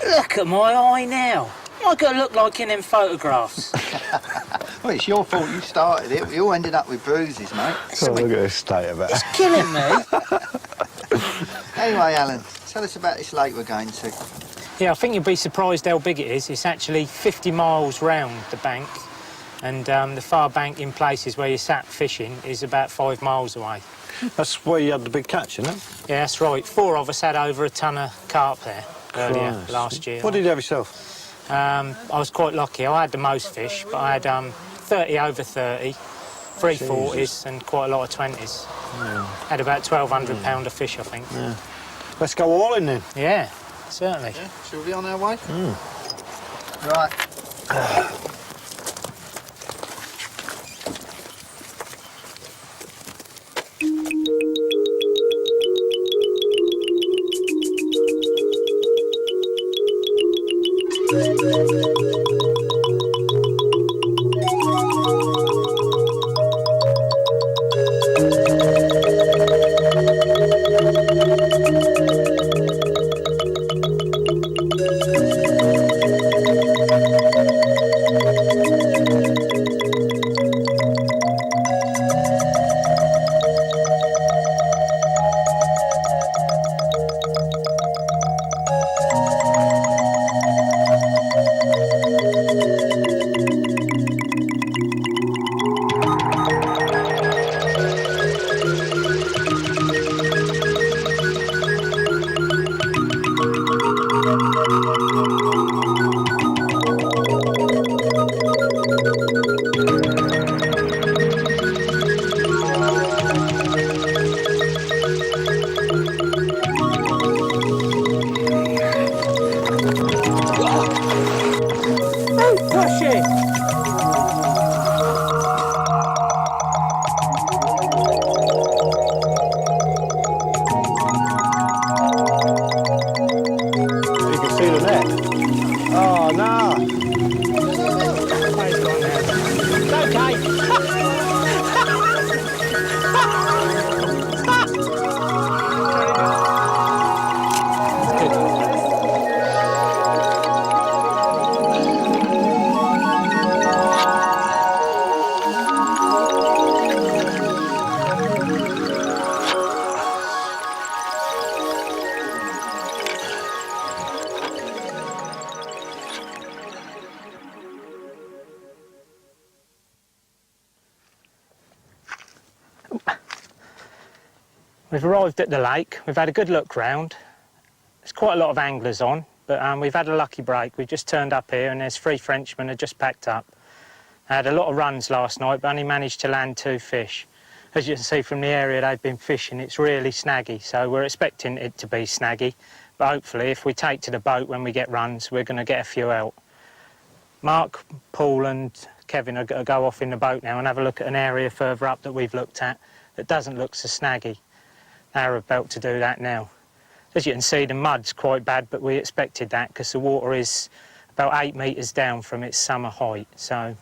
Look at my eye now. I got to look like in them photographs. Well, it's your fault you started it. We all ended up with bruises, mate. Oh, look at this state of it. It's killing me. Anyway, Alan, tell us about this lake we're going to. Yeah, I think you'll be surprised how big it is. It's actually 50 miles round the bank, and the far bank in places where you sat fishing is about 5 miles away. That's where you had the big catch, isn't it? Yeah, that's right. 4 of us had over a ton of carp there earlier last year. What did you have yourself? I was quite lucky. I had the most fish, but I had 30 over 30, 3 40s and quite a lot of 20s. Yeah. Had about 1,200 pound of fish, I think. Yeah. Let's go all in then. Yeah, certainly. Yeah, shall we be on our way? Right. We've arrived at the lake. We've had a good look round. There's quite a lot of anglers on, but we've had a lucky break. We've just turned up here and there's 3 Frenchmen who just packed up. I had a lot of runs last night, but only managed to land 2 fish. As you can see from the area they've been fishing, it's really snaggy, so we're expecting it to be snaggy. But hopefully, if we take to the boat when we get runs, we're going to get a few out. Mark, Paul and Kevin are going to go off in the boat now and have a look at an area further up that we've looked at that doesn't look so snaggy. They're about to do that now. As you can see, the mud's quite bad, but we expected that because the water is about 8 metres down from its summer height, so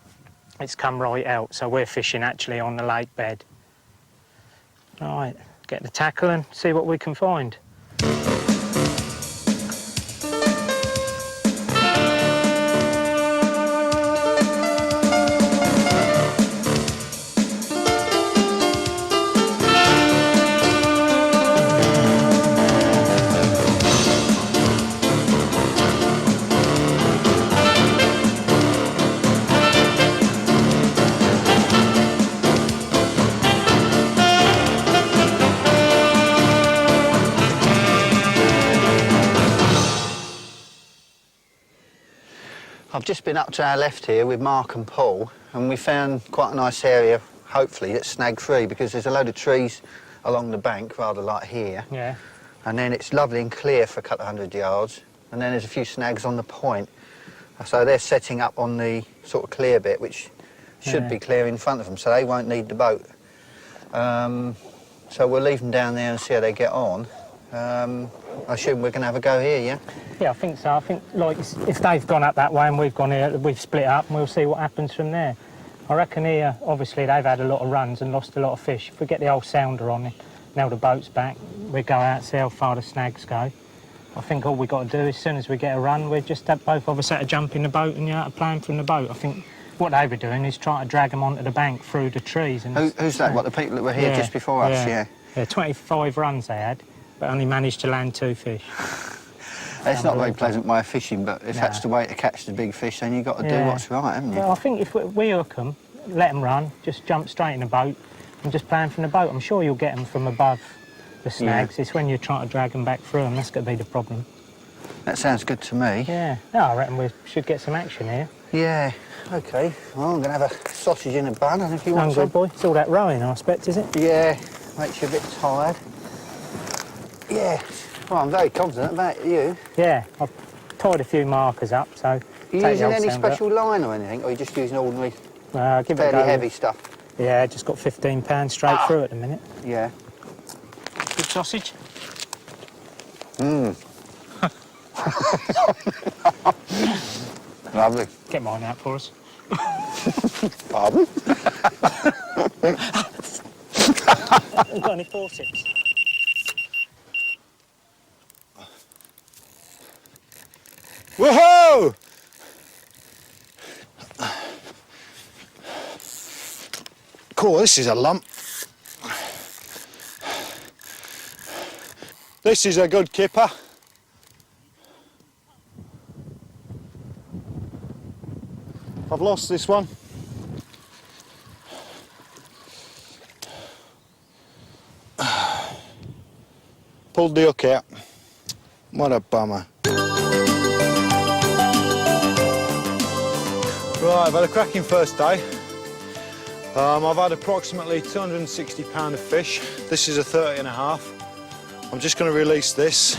it's come right out. So we're fishing actually on the lake bed. All right, get the tackle and see what we can find. I've just been up to our left here with Mark and Paul, and we found quite a nice area, hopefully, that's snag-free, because there's a load of trees along the bank, rather like here. Yeah. And then it's lovely and clear for a couple of 100 yards, and then there's a few snags on the point. So they're setting up on the sort of clear bit, which should be clear in front of them, so they won't need the boat. So we'll leave them down there and see how they get on. I assume we're going to have a go here, yeah? Yeah, I think so. I think, like, if they've gone up that way and we've gone here, we've split up and we'll see what happens from there. I reckon here, obviously, they've had a lot of runs and lost a lot of fish. If we get the old sounder on, now the boat's back, we'll go out, see how far the snags go. I think all we got to do, as soon as we get a run, we just have both of us had to jump in the boat and you're out of playing from the boat. I think what they were doing is trying to drag them onto the bank through the trees. And Who's that? What, the people that were here just before us? Yeah. Yeah, 25 runs they had, but only managed to land 2 fish. It's not a very pleasant way of fishing, but if that's the way to catch the big fish, then you've got to do what's right, haven't you? Well, I think if we hook them, let them run, just jump straight in the boat and just play them from the boat. I'm sure you'll get them from above the snags. It's when you're trying to drag them back through them, that's going to be the problem. That sounds good to me. Yeah, no, I reckon we should get some action here. Yeah, OK. Well, I'm going to have a sausage in a bun, and if you want Hungry some... boy? It's all that rowing, I expect, is it? Yeah, makes you a bit tired. Yeah, well, I'm very confident about you. Yeah, I've tied a few markers up, so... Are you using any special line or anything, or are you just using ordinary, give fairly it a go. heavy stuff? Yeah, just got 15 pounds straight through at the minute. Yeah. Good sausage? Mmm. Lovely. Get mine out for us. Pardon? Haven't got any forceps. Woohoo! Cool, this is a lump. This is a good kipper. I've lost this one. Pulled the hook out. What a bummer. Right, I've had a cracking first day. I've had approximately 260 pounds of fish. This is a 30.5. I'm just going to release this.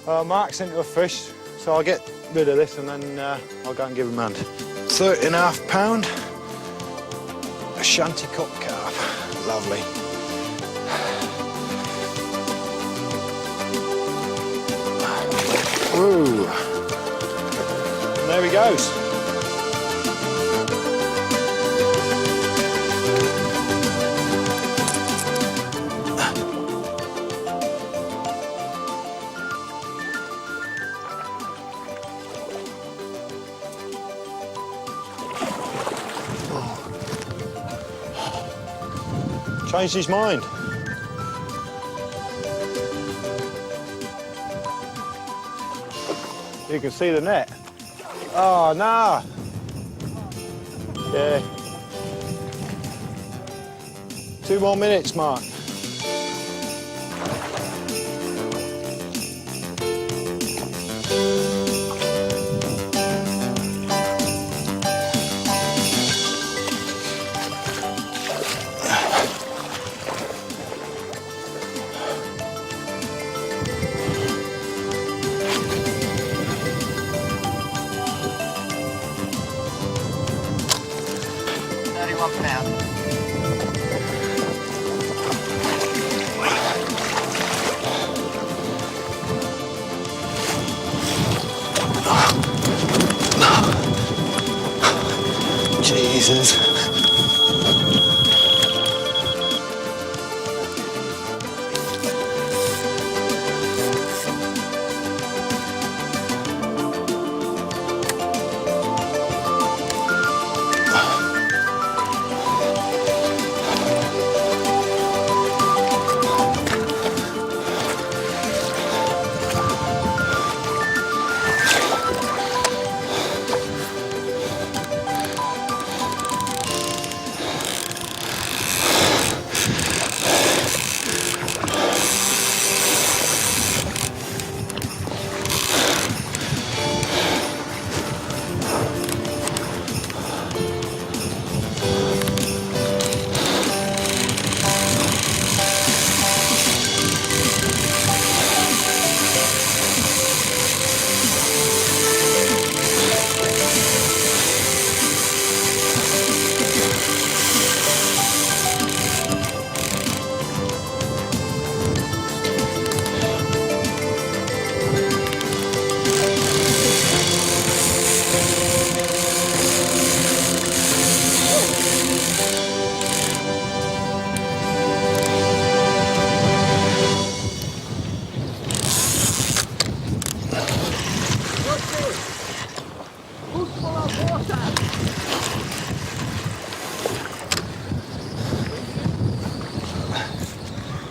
Marks into a fish, so I'll get rid of this and then I'll go and give him a hand. 30.5 pound. A Chantecoq carp. Lovely. Ooh. And there he goes. Changed his mind. You can see the net. Oh, no. Yeah. 2 more minutes, Mark. Jesus.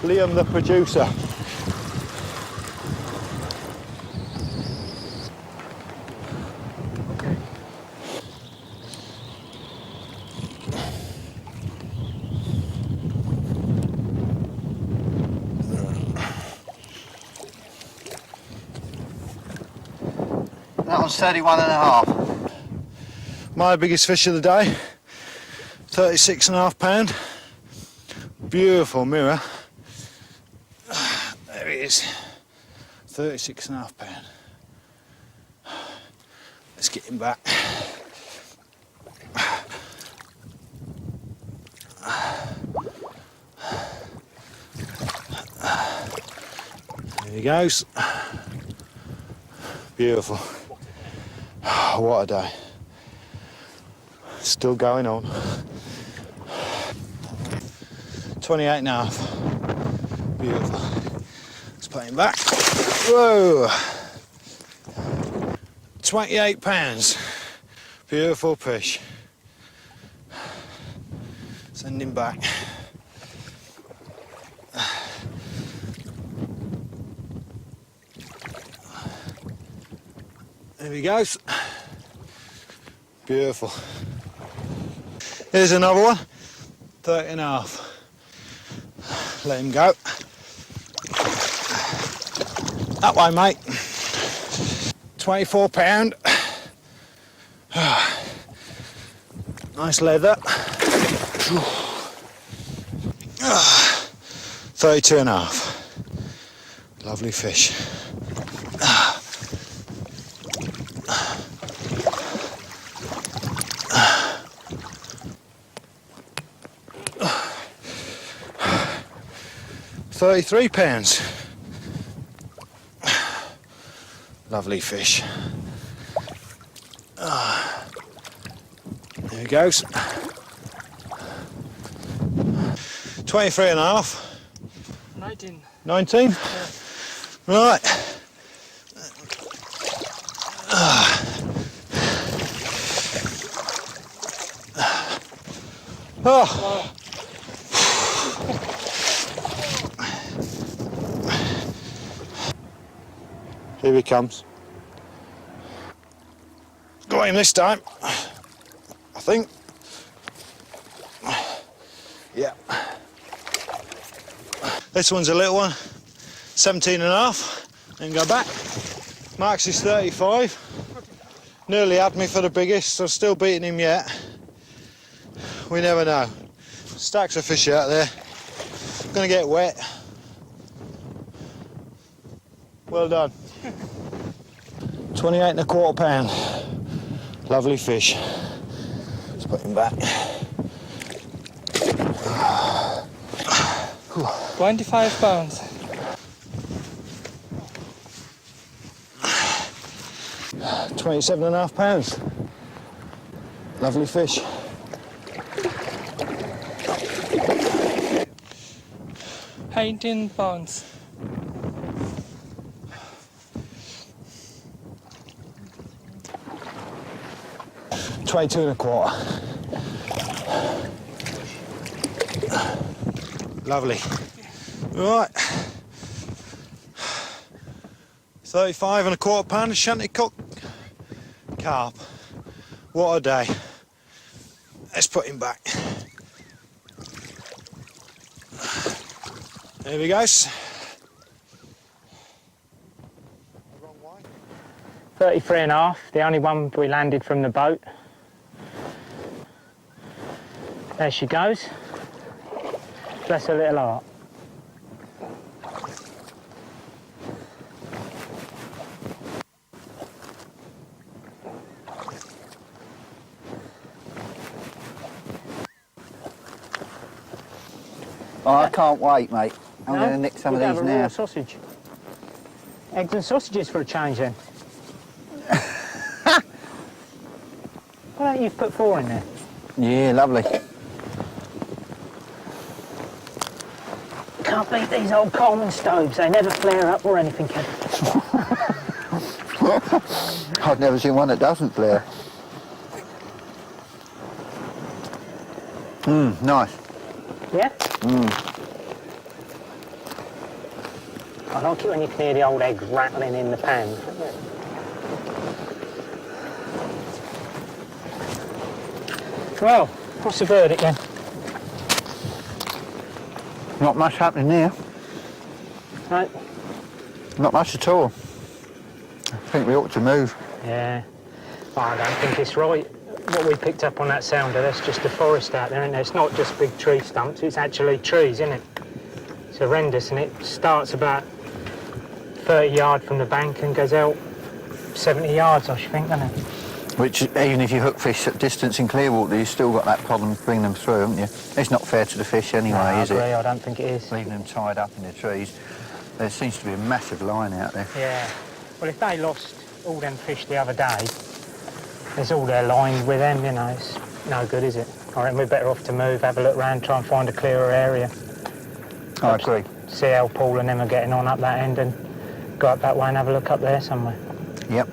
Liam the producer. That one's 31.5. My biggest fish of the day, 36.5 pound. Beautiful mirror. There it is, 36.5 pound. Let's get him back. There he goes. Beautiful. What a day. Still going on. 28.5. Beautiful. Let's put him back. Whoa! 28 pounds. Beautiful fish. Send him back. There he goes. Beautiful. Here's another one. 30.5. Let him go. That way, mate. 24 pound. Nice leather. 32.5. Lovely fish. 33 pounds. Lovely fish. There he goes. 23.5. 19. 19? Yeah. Right. Oh. Here he comes. Got him this time, I think. Yeah. This one's a little one, 17.5. Then go back. Max is 35. Nearly had me for the biggest, so still beating him yet. We never know. Stacks of fish out there. Gonna get wet. Well done. 28.25 pound. Lovely fish. Let's put him back. 25 pounds. 27.5 pounds. Lovely fish. £18. 22.25. Lovely. Right. 35.25 pound of Chantecoq carp. What a day. Let's put him back. There he goes. 33.5, the only one we landed from the boat. There she goes. Bless her little heart. Oh, I can't wait, mate. I'm going to nick some of these Have a now. raw sausage. Eggs and sausages for a change then. Why don't you put 4 in there? Yeah, lovely. Can't beat these old Coleman stoves. They never flare up or anything, Kevin. I've never seen one that doesn't flare. Nice. Yeah? I like it when you can hear the old eggs rattling in the pan. Well, what's the verdict then? Not much happening here. Right. Not much at all. I think we ought to move. Yeah. Oh, I don't think it's right. What we picked up on that sounder, that's just a forest out there, isn't it? It's not just big tree stumps, it's actually trees, isn't it? It's horrendous, and it starts about 30 yards from the bank and goes out 70 yards, I should think, doesn't it? Which, even if you hook fish at distance in clear water, you've still got that problem of bringing them through, haven't you? It's not fair to the fish anyway, No, is I agree, it? I don't think it is. Leaving them tied up in the trees. There seems to be a massive line out there. Yeah. Well, if they lost all them fish the other day, there's all their lines with them, you know, it's no good, is it? I reckon we're better off to move, have a look round, try and find a clearer area. I agree. See how Paul and them are getting on up that end and go up that way and have a look up there somewhere. Yep.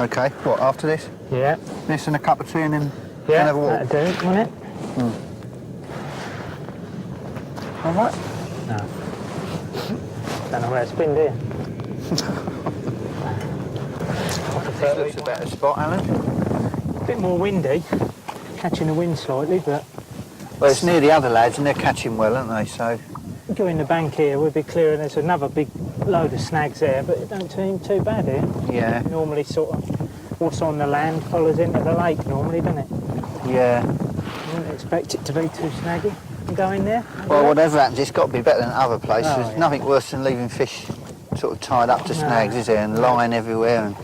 OK, what, after this? Yeah. This and a cup of tea and then Yeah, have a walk? that'd do it, wouldn't it? All right. No. Don't know where it's been, do you? This looks a better spot, Alan. A bit more windy, catching the wind slightly, but Well, it's near the other lads and they're catching well, aren't they? So go in the bank here, we'll be clear. There's another big load of snags there, but it don't seem too bad here. yeah, Normally sort of what's on the land follows into the lake normally, doesn't it? yeah. I wouldn't expect it to be too snaggy. Go in there. Well, whatever happens, it's got to be better than other places. Oh, There's yeah. nothing worse than leaving fish sort of tied up to No. snags, is there? And line everywhere. And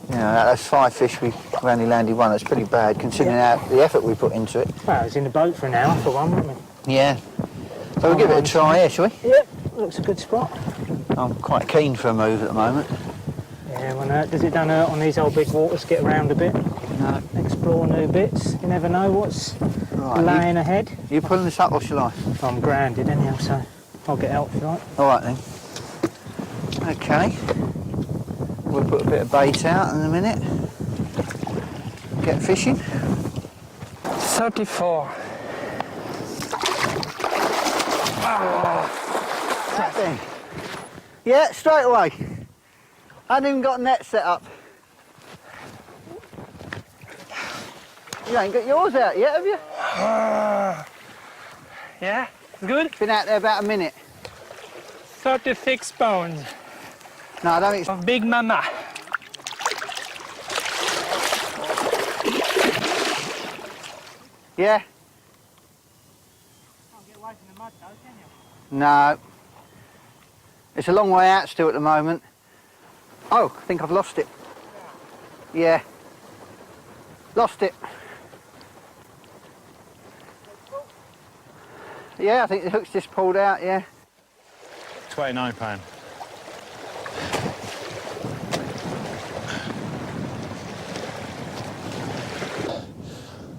you know, that's 5 fish we only landed one. That's pretty bad considering the effort we put into it. Well, I was in the boat for an hour for one, wasn't we? Yeah. So we'll give it a try here, shall we? Yep, looks a good spot. I'm quite keen for a move at the moment. Yeah, well, does it don't hurt on these old big waters? Get around a bit, No. explore new bits. You never know what's Right. laying ahead. You pulling this up or shall I? I'm grounded anyhow, so I'll get out if you like. All right then. Okay. We'll put a bit of bait out in a minute. Get fishing. 34. That then. Yeah, straight away. I hadn't even got a net set up. You ain't got yours out yet, have you? Yeah, good. Been out there about a minute. 36 pounds No, I don't think it's... of big mama. Yeah? Can't get away from the mud though, can you? No. It's a long way out still at the moment. Oh, I think I've lost it. Yeah. Lost it. Yeah, I think the hook's just pulled out, yeah. £29.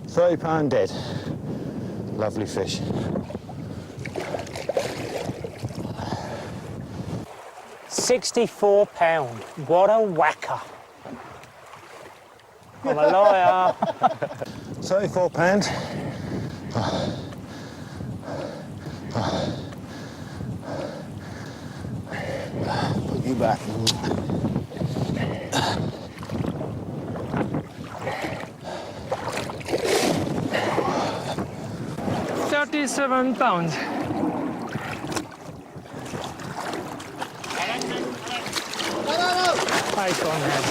£30 dead. Lovely fish. £64. What a whacker. I'm a liar. £34. Put you back. £37. Face on there.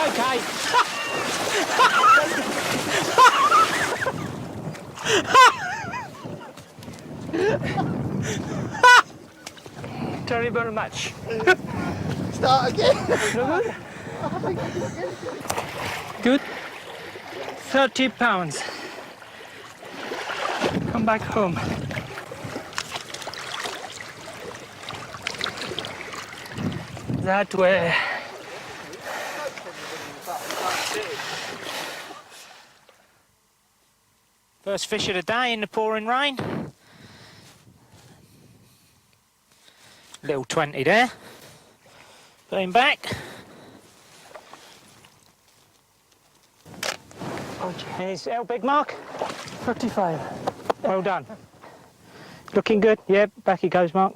Okay. Terrible match. Start again. Good. 30 pounds. Come back home. That way. First fish of the day in the pouring rain. Little 20 there. Put him back. Here's how big, Mark? 35. Well done. Looking good. Yeah, back he goes, Mark.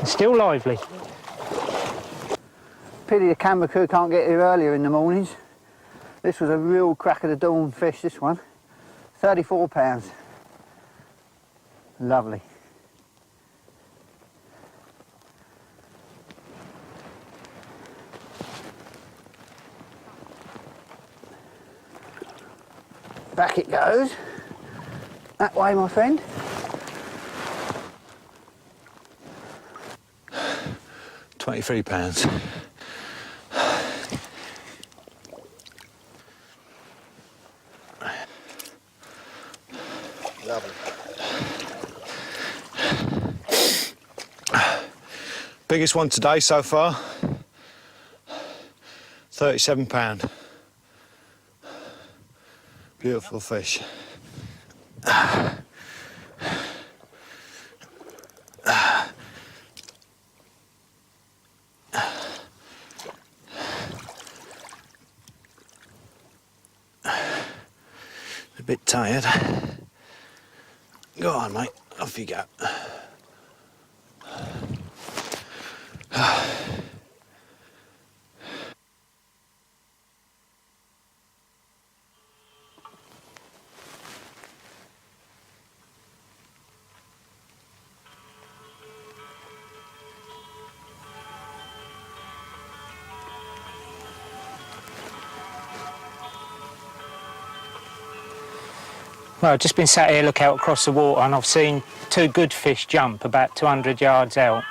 Still lively. Pity the camera crew can't get here earlier in the mornings. This was a real crack of the dawn fish, this one. 34 pounds. Lovely. Back it goes. That way, my friend. £23. Lovely. Biggest one today so far, £37. Beautiful fish. A bit tired. Go on, mate, off you go. Well, I've just been sat here, look out across the water, and I've seen two good fish jump about 200 yards out.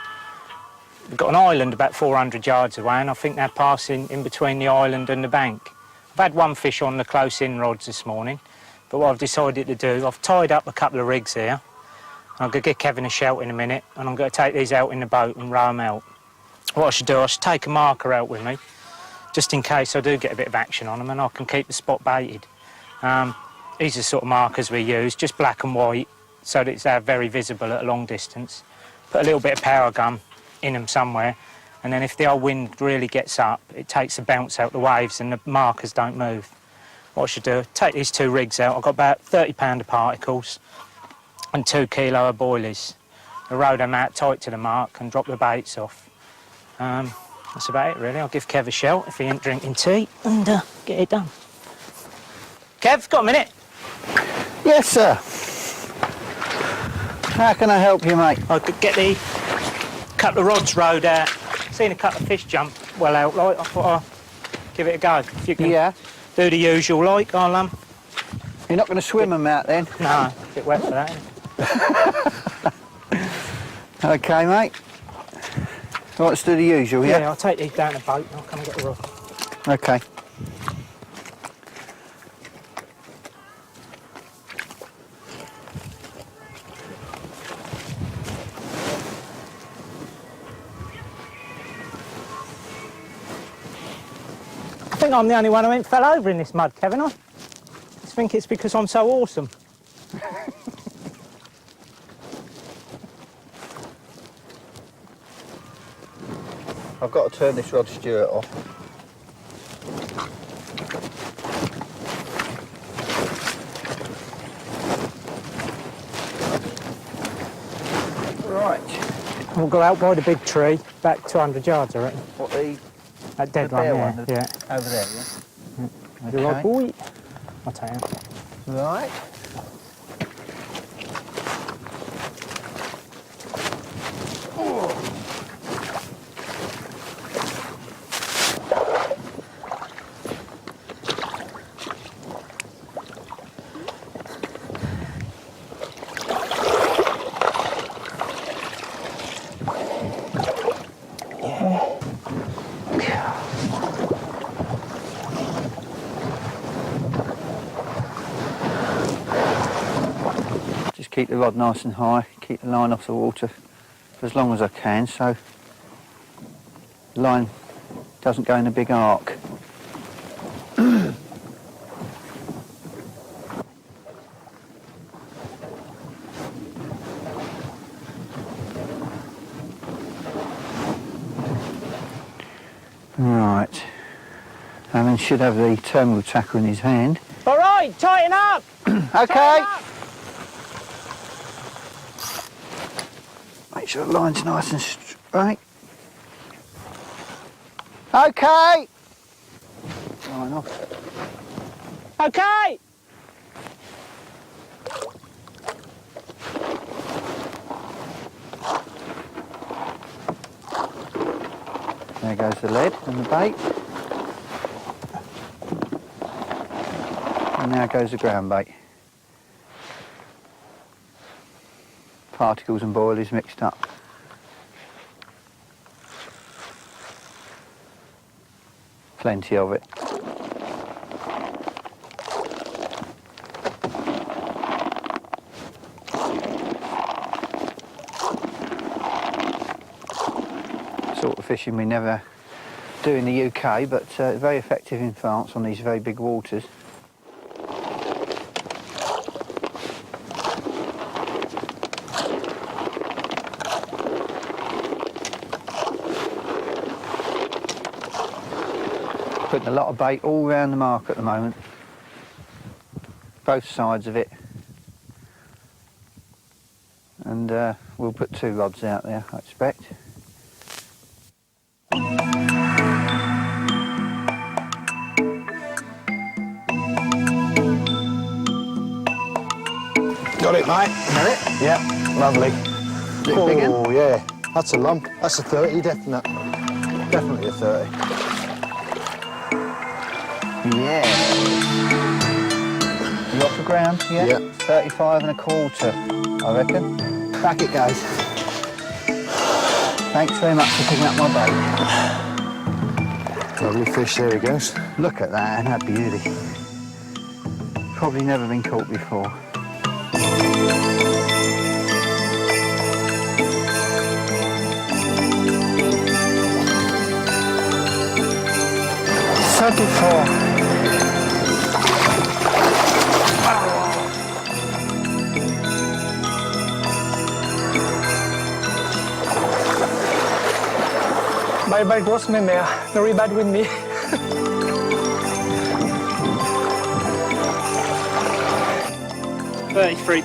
We've got an island about 400 yards away, and I think they're passing in between the island and the bank. I've had one fish on the close in rods this morning, but what I've decided to do, I've tied up a couple of rigs here. I'm going to give Kevin a shout in a minute, and I'm going to take these out in the boat and row them out. What I should do, I should take a marker out with me, just in case I do get a bit of action on them, and I can keep the spot baited. These are the sort of markers we use, just black and white, so that they're very visible at a long distance. Put a little bit of power gun in them somewhere, and then if the old wind really gets up, it takes the bounce out the waves and the markers don't move. What I should do, take these two rigs out. I've got about 30 pound of particles and 2 kilo of boilies. I row them out tight to the mark and drop the baits off. That's about it really. I'll give Kev a shout if he ain't drinking tea and get it done. Kev, got a minute? Yes, sir. How can I help you, mate? I could get the couple of rods rowed out. Seen a couple of fish jump well out, like I thought I'd give it a go. If you can do the usual, like, I'll You're not going to swim them out then? No, a bit wet for that. Okay, mate. Let's do the usual, yeah? Yeah, I'll take these down the boat and I'll come and get the rod. Okay. I think I'm the only one who ain't fell over in this mud, Kevin. I just think it's because I'm so awesome. I've got to turn this Rod Stewart off. Right. We'll go out by the big tree, back 200 yards, I reckon. What, the That dead bare one, one? yeah. Over there, yeah? You right, boy? I'll take it. Right. Keep the rod nice and high, keep the line off the water for as long as I can so the line doesn't go in a big arc. Right, Alan should have the terminal tacker in his hand. All right, tighten up! Okay. Tighten up. Make sure the line's nice and Right. Okay. Line off. Okay! There goes the lead and the bait. And now goes the ground bait. Particles and boilies mixed up. Plenty of it. Sort of fishing we never do in the UK, but very effective in France on these very big waters. Putting a lot of bait all around the mark at the moment, both sides of it, and we'll put 2 rods out there, I expect. Got it, mate. Got it? Yeah, lovely. Is it a big one? Oh, yeah. That's a lump. That's a 30, definite. Definitely a 30. Yeah. You off the ground? Yeah. Yeah. 35 1/4, I reckon. Back it goes. Thanks very much for picking up my bait. Lovely fish, there he goes. Look at that, and that beauty. Probably never been caught before. Bye-bye, grosse mémère. Very bad with me. £33.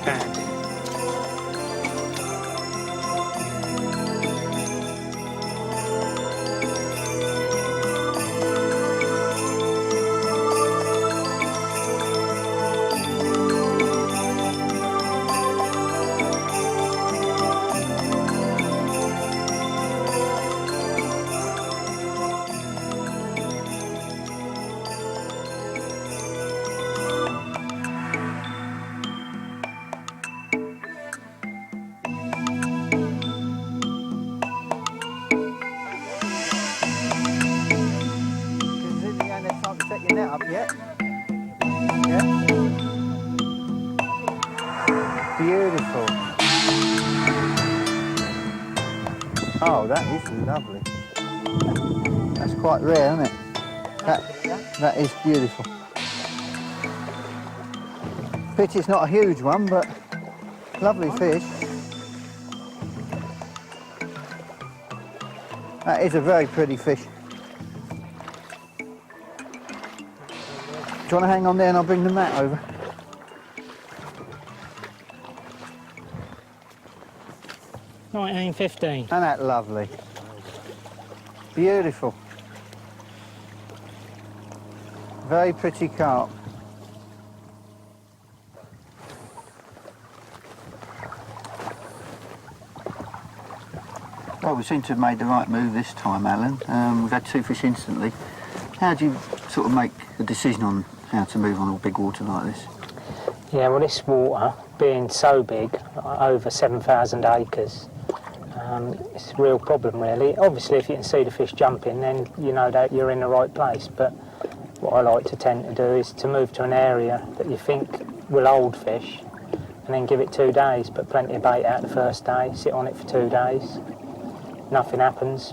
Up yet? Yeah. Beautiful. Oh, that is lovely. That's quite rare, isn't it? That is beautiful. Pity it's not a huge one, but lovely fish. That is a very pretty fish. Do you want to hang on there and I'll bring the mat over? £19.15. Isn't that lovely? Beautiful. Very pretty carp. Well, we seem to have made the right move this time, Alan. We've had 2 fish instantly. How do you sort of make a decision on how to move on a big water like this? Yeah, well, this water, being so big, over 7,000 acres, it's a real problem, really. Obviously, if you can see the fish jumping, then you know that you're in the right place. But what I like to tend to do is to move to an area that you think will hold fish, and then give it 2 days. Put plenty of bait out the first day, sit on it for 2 days. Nothing happens.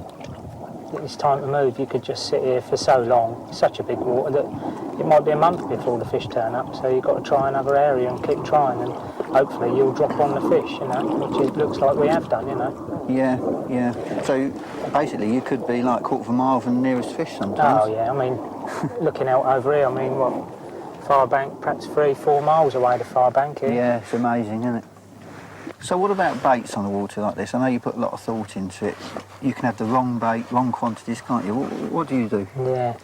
It's time to move. You could just sit here for so long, such a big water, that it might be a month before the fish turn up, so you've got to try another area and keep trying, and hopefully you'll drop on the fish, you know, which it looks like we have done, you know. Yeah, yeah. So basically you could be like 1/4 mile from the nearest fish sometimes. Oh yeah, I mean, looking out over here, I mean, what, far bank, perhaps 3-4 miles away the far bank here. Yeah, it's amazing, isn't it? So what about baits on a water like this? I know you put a lot of thought into it. You can have the wrong bait, wrong quantities, can't you? What do you do? Yeah.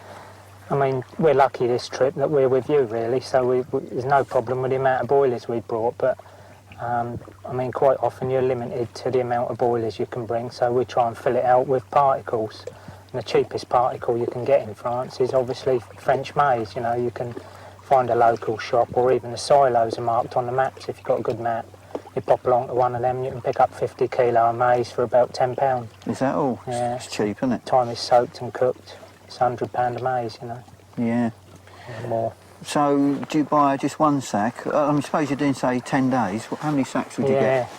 I mean, we're lucky this trip that we're with you, really, so there's no problem with the amount of boilies we brought, but I mean, quite often you're limited to the amount of boilies you can bring, so we try and fill it out with particles. And the cheapest particle you can get in France is obviously French maize. You know, you can find a local shop, or even the silos are marked on the maps if you've got a good map. You pop along to one of them, you can pick up 50 kilo of maize for about £10. Is that all? Yeah. It's cheap, isn't it? Time is soaked and cooked. It's £100 of maize, you know. Yeah. Or more. So, do you buy just one sack? I suppose you're doing, say, 10 days. How many sacks would you get?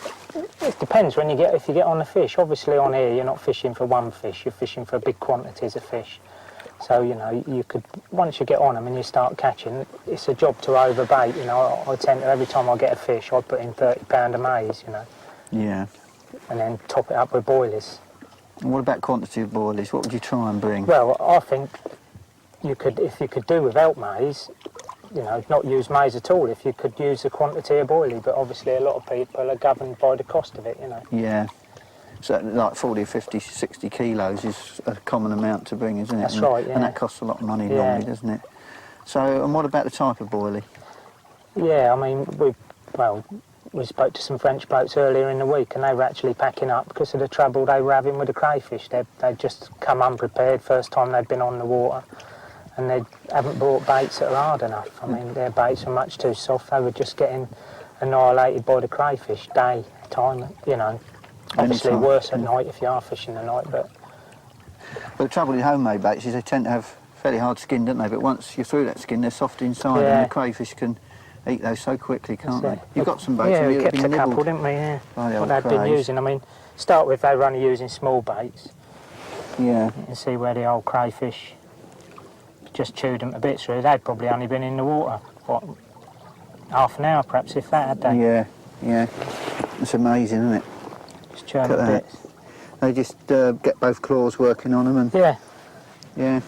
It depends when if you get on the fish. Obviously on here you're not fishing for one fish, you're fishing for big quantities of fish. So, you know, you could, once you get on them and you start catching, it's a job to overbait, you know. I tend to, every time I get a fish, I put in £30 of maize, you know. Yeah. And then top it up with boilies. And what about quantity of boilies? What would you try and bring? Well, I think you could, if you could do without maize, you know, not use maize at all, if you could use the quantity of boilie, but obviously a lot of people are governed by the cost of it, you know. Yeah. So like 40, 50, 60 kilos is a common amount to bring, isn't it? That's right, yeah. And that costs a lot of money normally, doesn't it? So, and what about the type of boilie? Yeah, I mean, we spoke to some French blokes earlier in the week and they were actually packing up because of the trouble they were having with the crayfish. They'd just come unprepared, first time they'd been on the water, and they haven't brought baits that are hard enough. I mean, their baits were much too soft. They were just getting annihilated by the crayfish day, time, you know. Obviously worse at night if you are fishing at night, but the trouble with homemade baits is they tend to have fairly hard skin, don't they? But once you're through that skin, they're soft inside, and the crayfish can eat those so quickly, can't they? You've got some baits. Yeah, we kept a couple, didn't we? Yeah. What they'd been using. I mean, start with they were only using small baits. Yeah. You can see where the old crayfish just chewed them to bits. Really, they'd probably only been in the water what, half an hour, perhaps, if that, had they? Yeah, yeah. It's amazing, isn't it? Just chewing them bits. They just get both claws working on them, and yeah.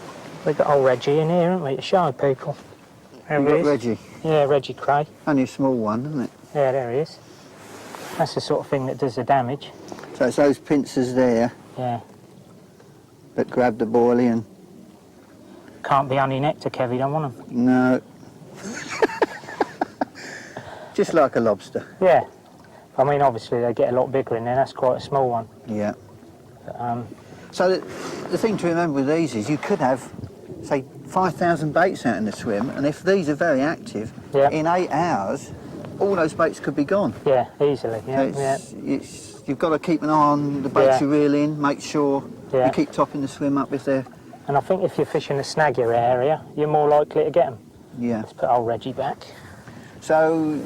We've got old Reggie in here, haven't we, to show people. You've got Reggie? Yeah, Reggie Cray. Only a small one, isn't it? Yeah, there he is. That's the sort of thing that does the damage. So it's those pincers there that grab the boilie and... Can't be Honey Nectar, Kev, you don't want them. No. Just like a lobster. Yeah. I mean, obviously they get a lot bigger in there, that's quite a small one. Yeah. But, so the thing to remember with these is you could have, say, 5,000 baits out in the swim, and if these are very active, in 8 hours, all those baits could be gone. Yeah, easily. Yeah, so you've got to keep an eye on the baits you reel in, make sure you keep topping the swim up if they're... And I think if you're fishing the snaggier area, you're more likely to get them. Yeah. Let's put old Reggie back. So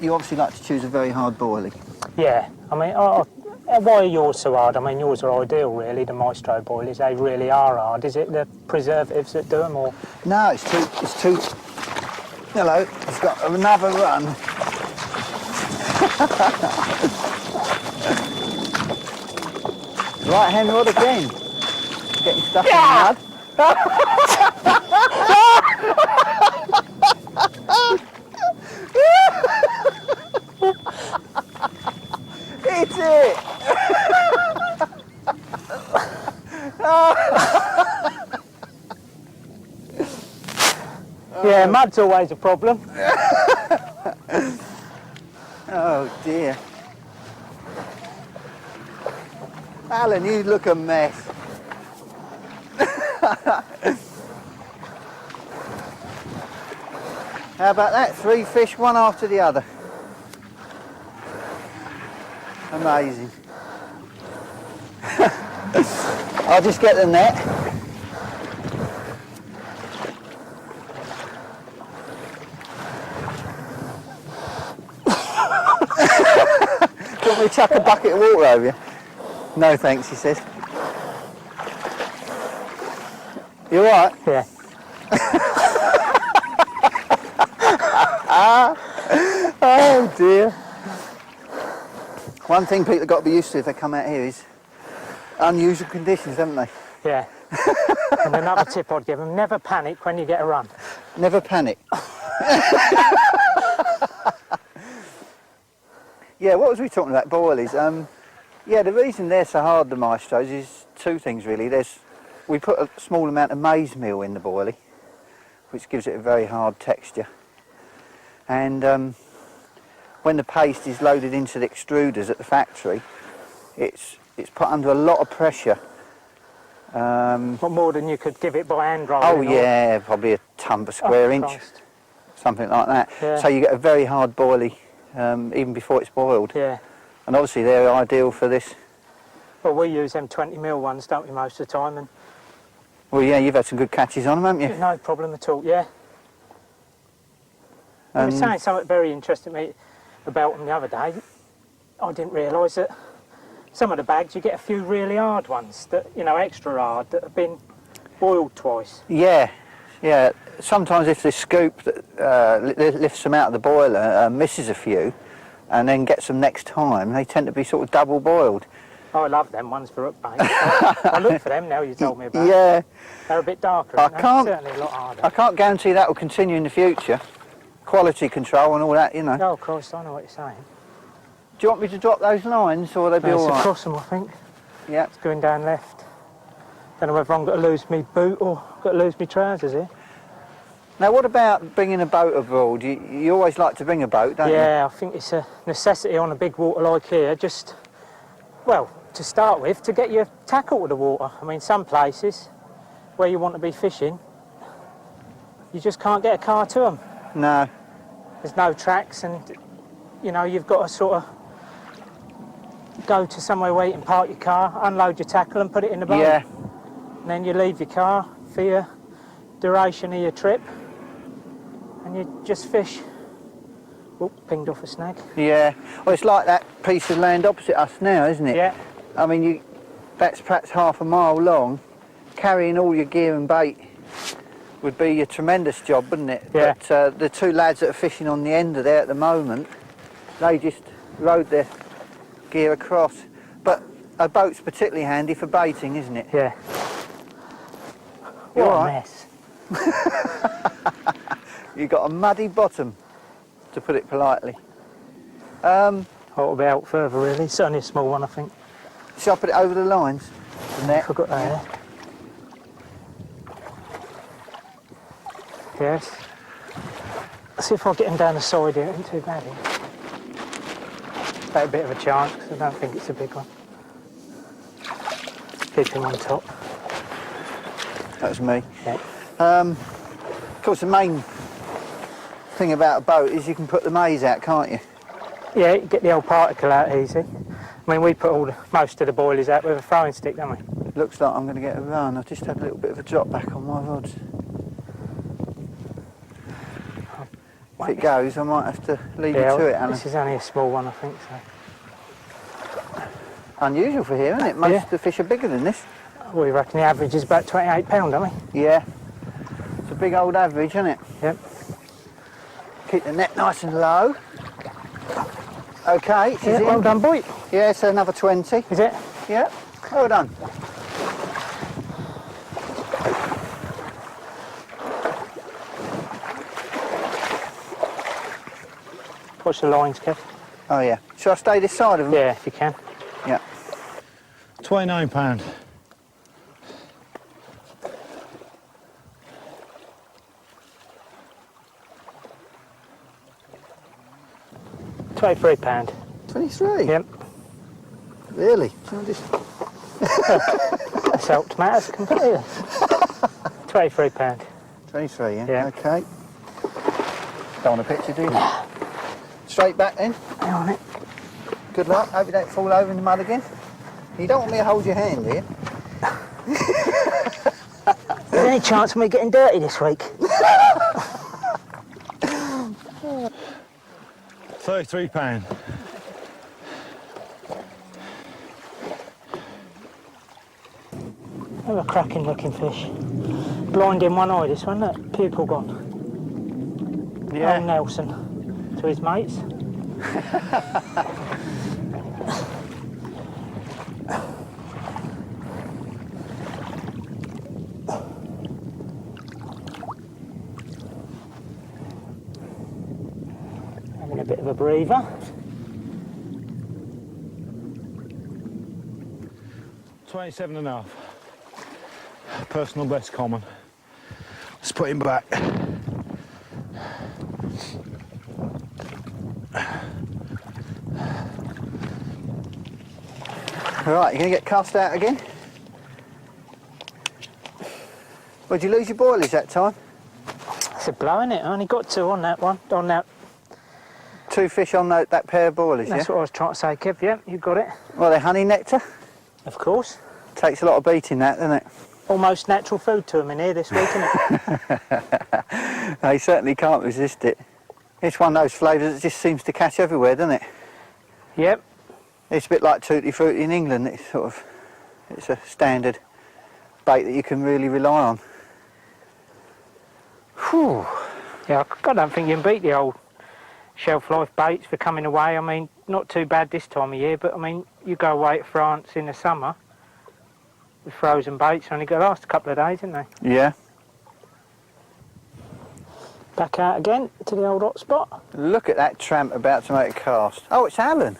you obviously like to choose a very hard boilie. Yeah. I mean, why are yours so hard? I mean, yours are ideal, really, the Maestro boilies. They really are hard. Is it the preservatives that do them, or...? No, it's too... Hello, it's got another run. Right hand rod again. Getting stuck in the mud. It's it! Yeah, mud's always a problem. Oh dear. Alan, you look a mess. How about that? 3 fish, one after the other. Amazing. I'll just get the net. Do you want me to chuck a bucket of water over you? No thanks, he says. You alright? Yeah. Oh dear. One thing people have got to be used to if they come out here is unusual conditions, haven't they? Yeah. And another tip I'd give them, never panic when you get a run. Never panic. Yeah, what was we talking about? Boilies. Yeah, the reason they're so hard, the Maestros, is two things really. We put a small amount of maize meal in the boilie, which gives it a very hard texture. And when the paste is loaded into the extruders at the factory, it's put under a lot of pressure. What more than you could give it by hand rolling? Oh yeah, probably a ton per square inch, Christ. something like that. Yeah. So you get a very hard boilie even before it's boiled. Yeah. And obviously they're ideal for this. Well, we use them 20mm ones, don't we, most of the time? And Well, yeah, you've had some good catches on them, haven't you? no problem at all, yeah. I was saying something very interesting to me about them the other day. I didn't realise that some of the bags, you get a few really hard ones, that, you know, extra hard, that have been boiled twice. Yeah, yeah. Sometimes if the scoop that lifts them out of the boiler misses a few and then gets them next time, they tend to be sort of double boiled. Oh, I love them ones for hook bait. I look for them now you told me about. Yeah. They're a bit darker, I aren't they? can't- Certainly a lot harder. I can't guarantee that will continue in the future. Quality control and all that, you know. Oh, Christ, I know what you're saying. Do you want me to drop those lines or will they be It's all right? across them, I think. Yeah. It's going down left. Don't know whether I'm going to lose me boot or got to lose me trousers here. Now, what about bringing a boat abroad? You always like to bring a boat, don't you? Yeah, I think it's a necessity on a big water like here. Just, well, to start with, to get your tackle to the water. I mean, some places where you want to be fishing, you just can't get a car to them. No. There's no tracks, and you know, you've got to sort of go to somewhere where you can park your car, unload your tackle and put it in the boat. Yeah. And then you leave your car for your duration of your trip and you just fish. Oh, pinged off a snag. Yeah. Well, it's like that piece of land opposite us now, isn't it? Yeah. I mean, that's perhaps half a mile long. Carrying all your gear and bait would be a tremendous job, wouldn't it? Yeah. But the two lads that are fishing on the end of there at the moment, they just rode their gear across. But a boat's particularly handy for baiting, isn't it? Yeah. You What all a right? mess. You've got a muddy bottom, to put it politely. What about further really? It's only a small one, I think. Shall I put it over the lines? The net? Forgot that. Yes. Let's see if I get him down the side here. It ain't too bad here. Take a bit of a chance, 'cause I don't think it's a big one. Keep him on top. That was me. Yeah. Of course, the main thing about a boat is you can put the maize out, can't you? Yeah, you get the old particle out easy. I mean, we put most of the boilies out with a throwing stick, don't we? Looks like I'm going to get a run. I just had a little bit of a drop back on my rods. If it goes, I might have to leave you to it, Alan. This is only a small one, I think. So. Unusual for here, isn't it? Most Yeah. of the fish are bigger than this. We reckon the average is about £28, don't we? Yeah. It's a big old average, isn't it? Yep. Keep the net nice and low. Okay, she's Yeah, in. well done, boy. Yeah, so another 20. Is it? Yeah, well done. Watch the lines, Kev. Oh yeah. Shall I stay this side of them? Yeah, if you can. Yeah. £29. £23. 23? Yep. Really? Shall I just... That's helped matters completely. £23. 23, yeah? Yeah. Okay. Don't want a picture, do you? Straight back then. Hang on it. Good luck. Hope you don't fall over in the mud again. You don't want me to hold your hand, do you? Is there any chance of me getting dirty this week? £33. Oh, a cracking looking fish. Blind in one eye, this one, look. Pupil gone. Yeah. Old Nelson to his mates. Having a bit of a breather. 27.5. Personal best common. Let's put him back. Right, you're going to get cast out again? Well, did you lose your boilies that time? It's a blow, isn't it? I only got 2 on that one, on that. 2 fish on that pair of boilies, That's yeah? what I was trying to say, Kev. Yeah, you got it. Well, they're Honey Nectar. Of course. Takes a lot of beating, that, doesn't it? Almost natural food to them in here this week, isn't it? They certainly can't resist it. It's one of those flavours that just seems to catch everywhere, doesn't it? Yep. It's a bit like Tutti Frutti in England. It's a standard bait that you can really rely on. Whew. Yeah, I don't think you can beat the old shelf life baits for coming away. I mean, not too bad this time of year, but I mean, you go away to France in the summer with frozen baits, only go last a couple of days, didn't they? Yeah. Back out again to the old hot spot. Look at that tramp about to make a cast. Oh, it's Alan.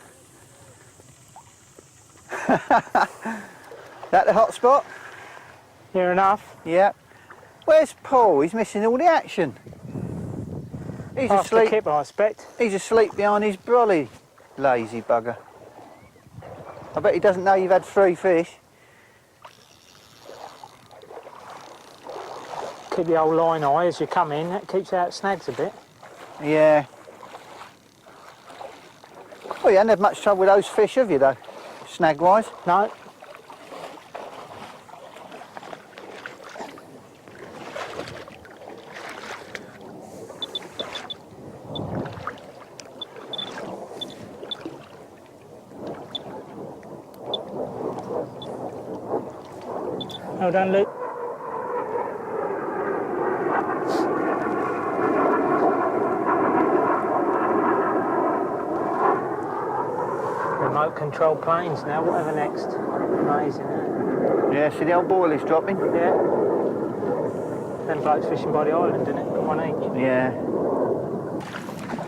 That the hot spot? Near enough. Yeah. Where's Paul? He's missing all the action. He's After asleep. kip, I expect. He's asleep behind his brolly. Lazy bugger. I bet he doesn't know you've had 3 fish. Keep the old line eye as you come in. That keeps out snags a bit. Yeah. Well, you haven't had much trouble with those fish, have you, though? Snag-wise? No. Well done, Luke. Remote control planes now, whatever next. Amazing, isn't it? Yeah, see the old boilies dropping? Yeah. Them blokes fishing by the island, isn't it? Got one each. Yeah.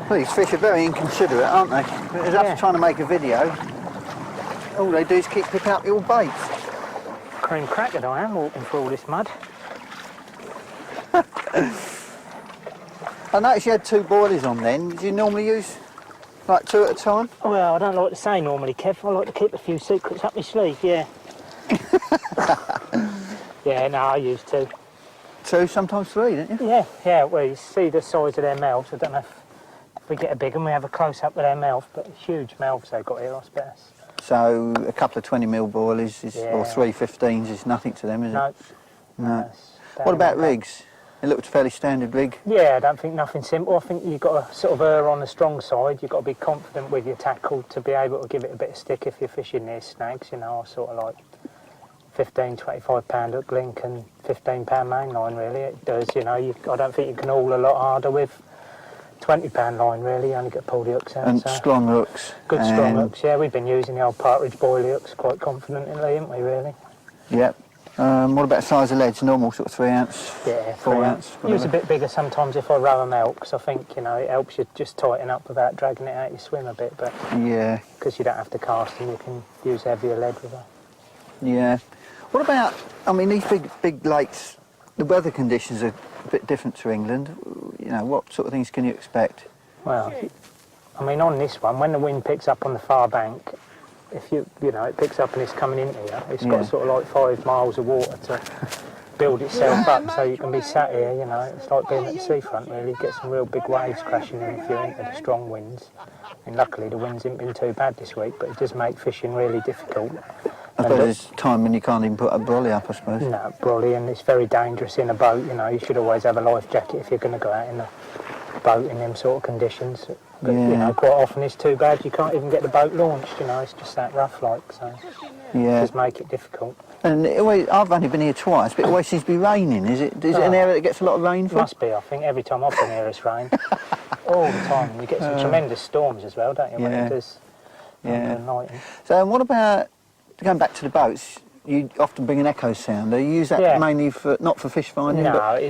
Well, these fish are very inconsiderate, aren't they? As us trying to make a video, all they do is keep picking up your baits. Cream crackered I am walking through all this mud. I noticed you had 2 boilies on then. Do you normally use like 2 at a time? Well, I don't like to say normally, Kev. I like to keep a few secrets up my sleeve, yeah. Yeah, no, I use 2. 2, sometimes 3, don't you? Yeah, well, you see the size of their mouths. I don't know if we get a big one, we have a close-up of their mouth, but huge mouths they've got here, I suppose. So a couple of 20mm boilies or 3 15s is nothing to them, is it? No. No. What about rigs? It looked a fairly standard rig. Yeah, I don't think nothing simple. I think you've got to sort of err on the strong side. You've got to be confident with your tackle to be able to give it a bit of stick if you're fishing near snags. You know, I sort of like 15, 25 pound hook link and 15 pound main line, really. It does, you know. I don't think you can haul a lot harder with 20 pound line, really. You only get to pull the hooks out. And so. strong hooks. Good strong hooks, yeah. We've been using the old Partridge boilie hooks quite confidently, haven't we, really? Yep. What about size of leads? Normal sort of 3 ounce? Yeah, 4 ounce? Use a bit bigger sometimes if I row them out, because I think, you know, it helps you just tighten up without dragging it out your swim a bit, but Yeah. because you don't have to cast them, you can use heavier lead with them. Yeah. What about, I mean, these big lakes, the weather conditions are a bit different to England. You know, what sort of things can you expect? Well, I mean, on this one, when the wind picks up on the far bank, if you know, it picks up and it's coming into you, it's got sort of like 5 miles of water to build itself up, so you can be sat here, you know, it's like being at the seafront, really. Get some real big waves crashing in if you're into the strong winds. And luckily the winds haven't been too bad this week, but it does make fishing really difficult. I suppose there's time when you can't even put a brolly up, I suppose. No, brolly, and it's very dangerous in a boat, you know. You should always have a life jacket if you're going to go out in a boat in them sort of conditions. But, you know, quite often it's too bad you can't even get the boat launched, you know, it's just that rough, like, so it does make it difficult. And it always, I've only been here twice, but it always seems to be raining. Is it an area that gets a lot of rain from? Must be, I think. Every time I've been here it's rained. All the time. And you get some tremendous storms as well, don't you, when it does night. So what about, going back to the boats, you often bring an echo sounder. You use that mainly for, not for fish finding? No, but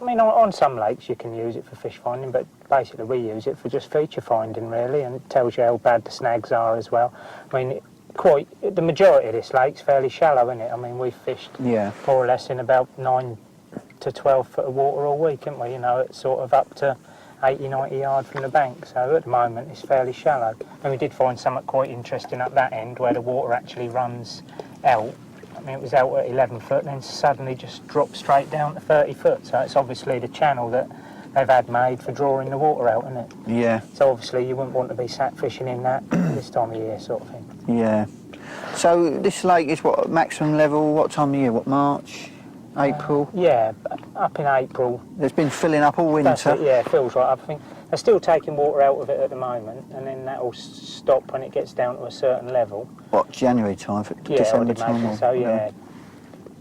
I mean, on some lakes you can use it for fish finding, but basically we use it for just feature finding, really, and it tells you how bad the snags are as well. I mean, the majority of this lake's fairly shallow, isn't it? I mean, we've fished Yeah. more or less in about 9 to 12 foot of water all week, haven't we? You know, it's sort of up to 80, 90 yards from the bank, so at the moment it's fairly shallow. And we did find something quite interesting at that end where the water actually runs out. I mean, it was out at 11 foot and then suddenly just dropped straight down to 30 foot, so it's obviously the channel that they've had made for drawing the water out, isn't it? Yeah. So obviously you wouldn't want to be sat fishing in that this time of year, sort of thing. Yeah. So this lake is what, maximum level, what time of year? What, March? April? Yeah, up in April. It's been filling up all winter. That's it, yeah, it feels right. I think they're still taking water out of it at the moment, and then that'll stop when it gets down to a certain level. What, January time? Yeah, December I'd time? imagine so, yeah.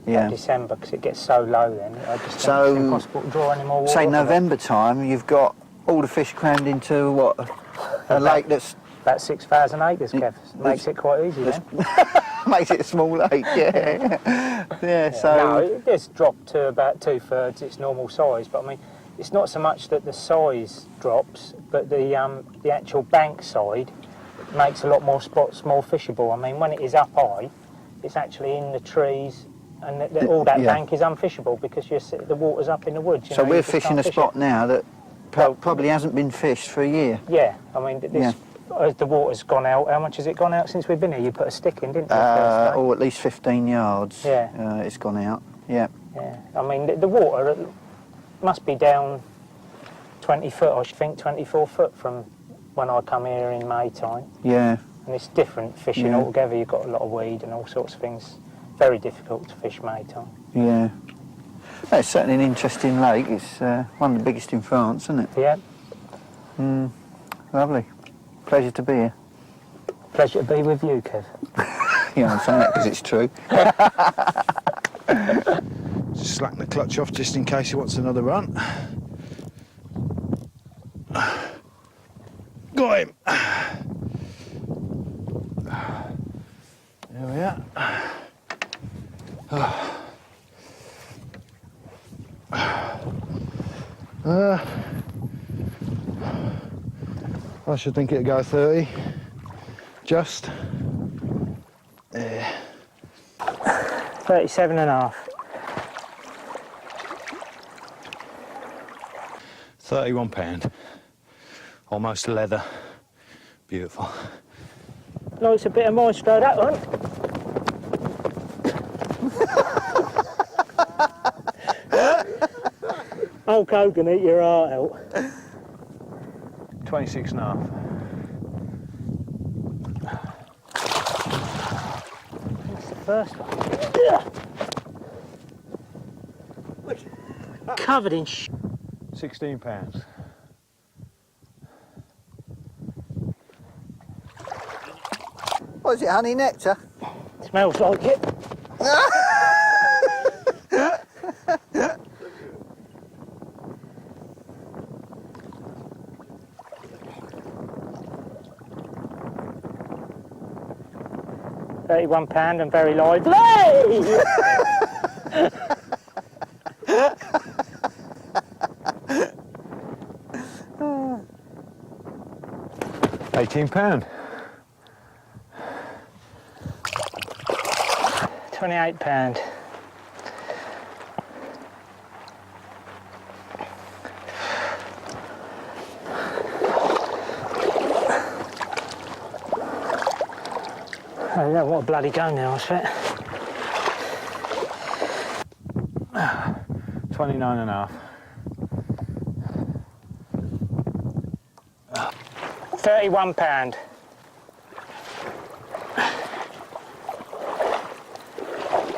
Yeah. December, because it gets so low then. I just So, think it's impossible to draw any more water. Say off of it. November time, you've got all the fish crammed into what? A lake that's About 6,000 acres, Kev. Makes it quite easy then. makes it a small lake, yeah. Yeah, so No, it does drop to about 2/3 its normal size, but I mean, it's not so much that the size drops, but the actual bank side makes a lot more spots more fishable. I mean, when it is up high, it's actually in the trees, and all that Yeah. bank is unfishable because the water's up in the woods. You so know, we're you just fishing can't a fish spot it. now that Well, probably hasn't been fished for a year. Yeah, I mean, this, as the water's gone out, how much has it gone out since we've been here? You put a stick in, didn't you? first day? Or at least 15 yards. Yeah. It's gone out. Yeah. Yeah, I mean, the water must be down 20 foot, I should think 24 foot from when I come here in May time. Yeah. And it's different fishing Yeah. altogether. You've got a lot of weed and all sorts of things. Very difficult to fish May time. Yeah. It's certainly an interesting lake. It's one of the biggest in France, isn't it? Yeah, Lovely. Pleasure to be here. pleasure to be with you, Kev. Yeah, I'm saying that because it's true. Just slack the clutch off just in case he wants another run. Got him. There we are. I should think it'd go 30. Just. There. 37 and a half. 31 pound. Almost leather. Beautiful. Likes a bit of Maestro, that one. Old Coke can eat your heart out. 26 and a half. That's the first one. Covered in 16 pounds. What is it, Honey Nectar? Smells like it. £31 and very lively. 18 pound. £28. Oh, yeah, what a bloody go now, I swear. 29 and a half. £31.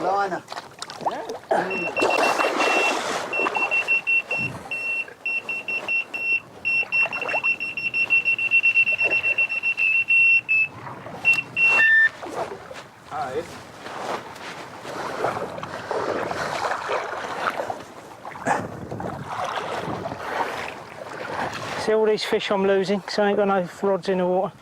Liner. See all these fish I'm losing because I ain't got no rods in the water.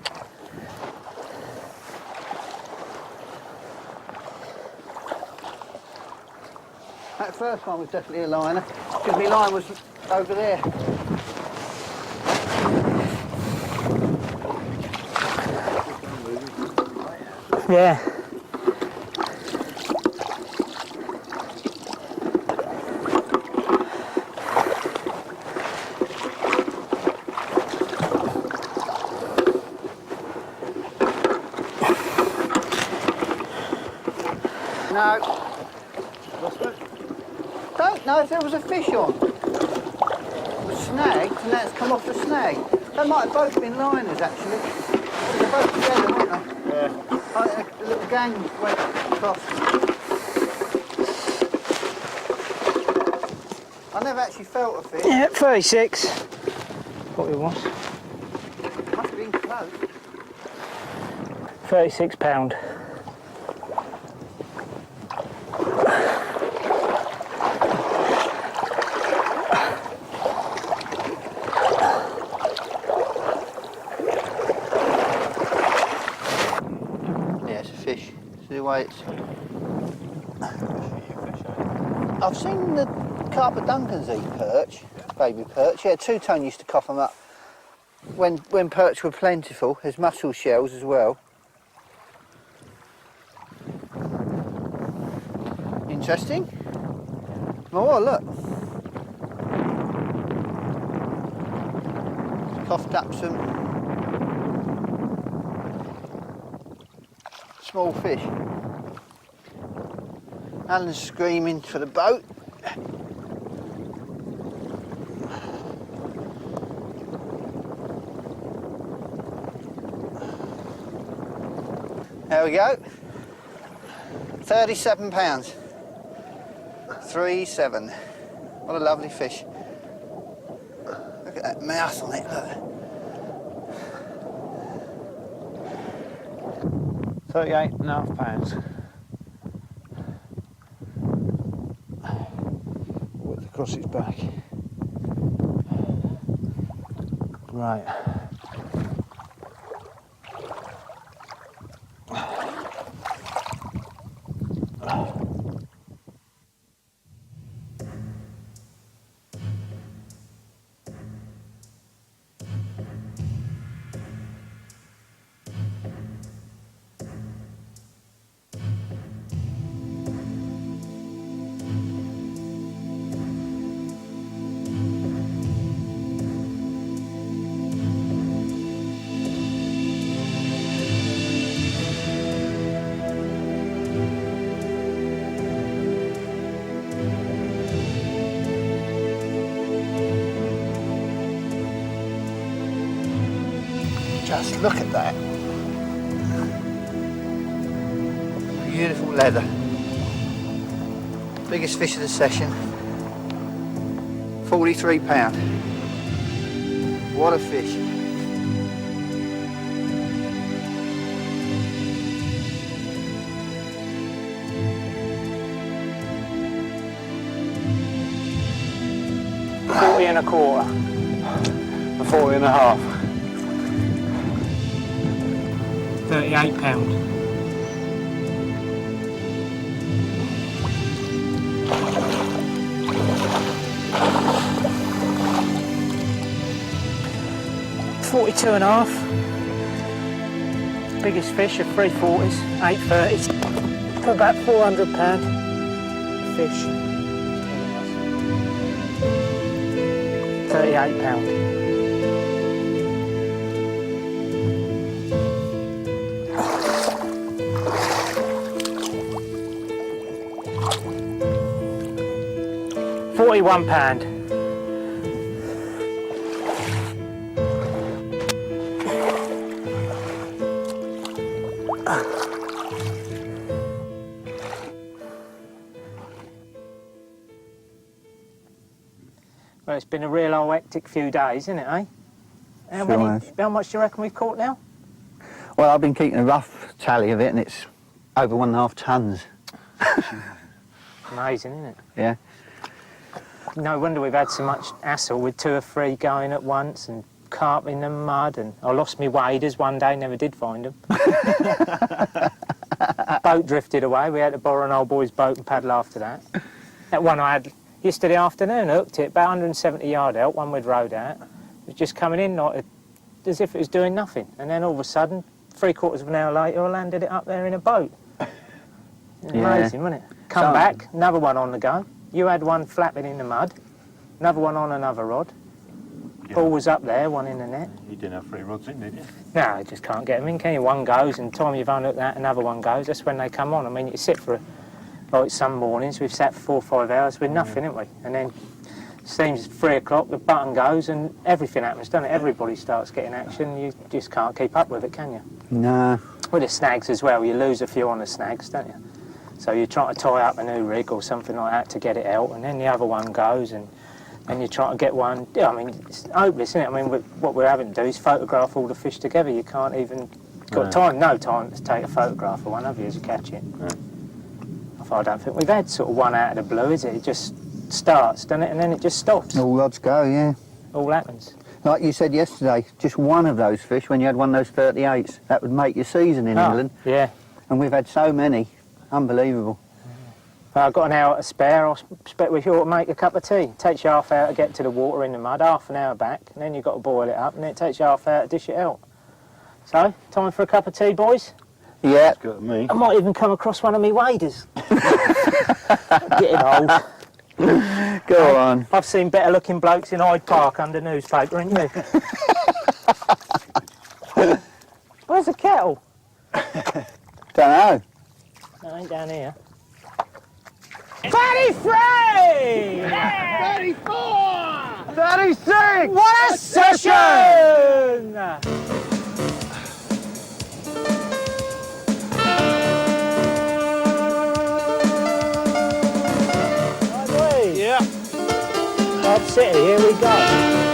That first one was definitely a liner, because my line was over there. Yeah. No. Don't know if there was a fish on. It was snagged and that's come off the snag. They might have both been liners actually. They're both together, weren't they? Yeah. The little gang went across. I never actually felt a fish. Yeah, 36. What it was. Must have been close. 36 pound. I've seen the Carp Duncans eat perch, baby perch. Yeah, two-tone used to cough them up when perch were plentiful. There's mussel shells as well. Interesting. Oh, look. Coughed up some small fish. Alan's screaming for the boat. There we go. £37. 37. What a lovely fish. Look at that mouth on it, look. £38.5. Width across its back. Right. Just look at that. Beautiful leather. Biggest fish of the session. £43. What a fish. £40.25. And 40.5. £38. £42.5. Biggest fish of 3/4, 8/30. For about £400 fish. £38. £41. Well, it's been a real old hectic few days, isn't it, eh? How much do you reckon we've caught now? Well, I've been keeping a rough tally of it and it's over 1.5 tonnes. Amazing, isn't it? Yeah. No wonder we've had so much hassle with 2 or 3 going at once and carp in the mud, and I lost my waders one day, never did find them. Boat drifted away, we had to borrow an old boy's boat and paddle after that. That one I had yesterday afternoon, hooked it, about 170 yard out, one we'd rowed out. It was just coming in like as if it was doing nothing, and then all of a sudden, 3/4 of an hour later, I landed it up there in a boat. Yeah. Amazing, wasn't it? Come back, another one on the go. You had one flapping in the mud, another one on another rod. Ball was up there, one in the net. You didn't have 3 rods in, did you? No, you just can't get them in, can you? One goes, and time you've unhooked that, another one goes. That's when they come on. I mean, you sit for, like some mornings, we've sat for 4 or 5 hours with nothing, haven't we? And then seems 3 o'clock, the button goes, and everything happens, doesn't it? Everybody starts getting action. You just can't keep up with it, can you? No. With the snags as well, you lose a few on the snags, don't you? So you try to tie up a new rig or something like that to get it out, and then the other one goes, and you try to get one. Yeah, I mean, it's hopeless, isn't it? I mean, what we're having to do is photograph all the fish together. You can't even got no time to take a photograph of one of you as you catch it. No. I don't think we've had sort of one out of the blue, is it? It just starts, doesn't it, and then it just stops. All rods go, yeah. All happens. Like you said yesterday, just one of those fish, when you had one of those 38s, that would make your season in England. Yeah. And we've had so many. Unbelievable. I've got an hour to spare. I expect we ought to make a cup of tea. It takes you half hour to get to the water in the mud, half an hour back, and then you've got to boil it up, and then it takes you half hour to dish it out. So, time for a cup of tea, boys? Yeah. It's good to me. I might even come across one of me waders. Getting old. Go on. I've seen better looking blokes in Hyde Park under newspaper, ain't you? Where's the kettle? Don't know. No, ain't down here. 33! 34! 36! What a session! Yeah. Bob City, here we go.